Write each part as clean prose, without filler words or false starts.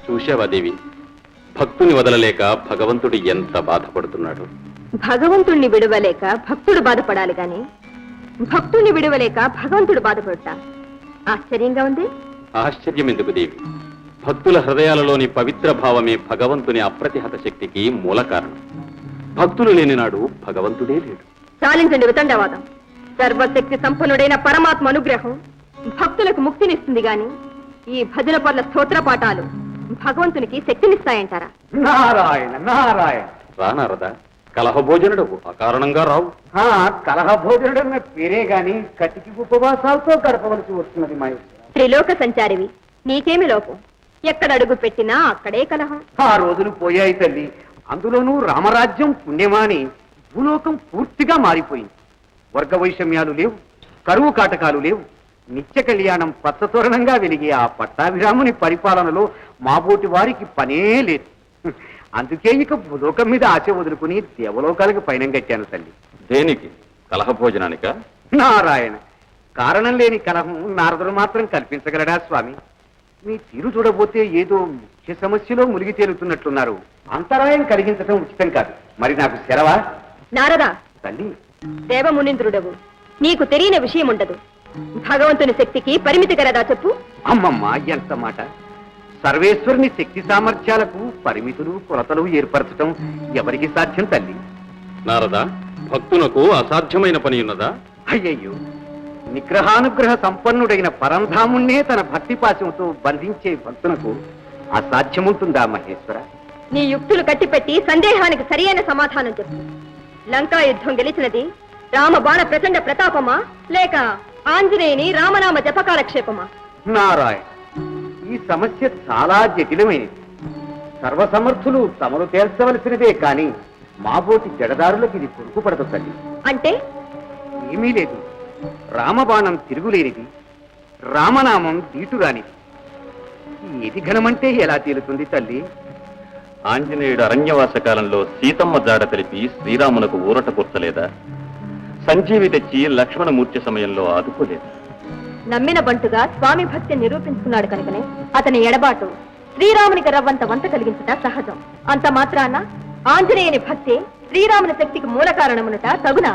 చూశావా దేవి, భక్తుని వదలలేక భగవంతుడు ఎంత బాధపడుతున్నాడు. భగవంతుణ్ణి విడవలేక భక్తుడు బాధపడాలి గాని భక్తుని విడవలేక భగవంతుడు బాధపడతా ఆశ్చర్యంగా ఉంది. ఆశ్చర్యం ఎందుకు దేవి? భక్తుల హృదయాలలోని పవిత్ర భావమే భగవంతుని అప్రతిహత శక్తికి మూల కారణం. భక్తులు లేని నాడు భగవంతుడే లేడు. చాలించండి వితండవాదం. సర్వశక్తి సంపన్నుడైన పరమాత్మ అనుగ్రహం భక్తులకు ముక్తినిస్తుంది గాని ఈ భజన పర్ల స్తోత్ర పాఠాలు భగవంతునికి శక్తినిస్తాయంటారా? నారాయణ నారాయణ. రానారదా, కలహ భోజనుడు అకారణంగా రావు. కలహ భోజనుడు అన్న పేరే గాని కటికి ఉపవాసాలతో గడపవలసి వస్తున్నది మహేశ్వర. త్రిలోక సంచారివి, నీకేమి లోపం? ఎక్కడ అడుగు పెట్టినా అక్కడే కలహం. ఆ రోజులు పోయాయి తల్లి. అందులోనూ రామరాజ్యం పుణ్యమాని భూలోకం పూర్తిగా మారిపోయింది. వర్గ వైషమ్యాలు లేవు, కరువు కాటకాలు లేవు. నిత్య కళ్యాణం పచ్చతోరణంగా వెలిగే ఆ పట్టాభిరాముని పరిపాలనలో మాబోటి వారికి పనే లేదు. అందుకే ఇక భూలోకం మీద ఆశ వదులుకుని దేవలోకాలకు పయనం కట్టాను తల్లి. దేనికి? కలహ భోజనానిక? నారాయణ, కారణం లేని కలహం నారదుడు మాత్రం కల్పించగలడా స్వామి? మీ తీరు చూడబోతే ఏదో ముఖ్య సమస్యలో మునిగి తేలుతున్నట్లున్నారు. అంతరాయం కలిగించడం ఉచితం కాదు. మరి నాకు సెలవా? నారదా, తల్లి దేవమునింద్రుడవు, నీకు తెలియని విషయం ఉండదు. భగవంతుని శక్తికి పరిమితి కలదా చెప్పు. అమ్మమ్మ, ఎంత మాట! సర్వేశ్వరుని శక్తి సామర్థ్యాలకు పరిమితులు కొలతలు ఏర్పరచడం ఎవరికి సాధ్యం తల్లి? నారదా, భక్తునకు అసాధ్యమైన పని ఉన్నదా? అయ్యయ్యో, నిగ్రహానుగ్రహ సంపన్నుడైన పరంధాముణ్ణే తన భక్తి పాశంతో బంధించే భక్తునకు అసాధ్యముంటుందా మహేశ్వర? నీ యుక్తులు కట్టిపెట్టి సందేహానికి సరియైన సమాధానం చెప్పు. లంకా యుద్ధం గెలిచినది రామ బాణ ప్రచండ ప్రతాపమా లేక ఆంజనేయుని రామనామ జపకాలక్షేపమా? నారాయణ, ఈ సమస్య చాలా జటిలమైనది. సర్వసమర్థులు తమను తేల్చవలసినదే కాని మాబోటి జడదారులకు ఇది పొరుకుపడదు తల్లి. అంటే ఏమీ లేదు. రామబాణం తిరుగులేనిది, రామనామం దీటురానిది. ఏది ఘనమంటే ఎలా తేలుతుంది తల్లి? ఆంజనేయుడు అరణ్యవాస కాలంలో సీతమ్మ జాడ తెలిపి శ్రీరామునకు ఊరట కూర్చలేదా? సంజీవి తెచ్చి లక్ష్మణమూర్తి సమయంలో ఆదుకోలేదు. నమ్మిన బంటుగా స్వామి భక్తి నిరూపించుకున్నాడు కనుకనే అతని ఎడబాటు శ్రీరామునికి రవ్వంత వంత కలిగించట సహజం. అంత మాత్రాన ఆంజనేయుని భక్తి శ్రీరాముని శక్తికి మూల కారణమునట తగునా?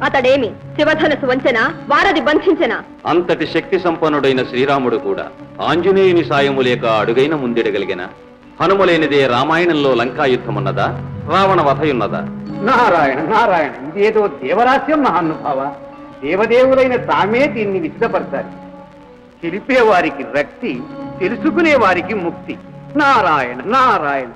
అతడేమి శివధనసు వంచన వారధి బంధించన? అంతటి శక్తి సంపన్నుడైన శ్రీరాముడు కూడా ఆంజనేయుని సాయము లేక అడుగైన ముందెడగలిగిన హనుమలేనిదే రామాయణంలో లంకాయుద్ధమున్నదా, రావణ వధయున్నదా? నారాయణ నారాయణ, ఇదేదో దేవరాశ్యం మహానుభావ. దేవదేవులైన తామే దీన్ని విసిదపడతారు. తెలిపే వారికి రక్తి, తెలుసుకునే వారికి ముక్తి. నారాయణ నారాయణ.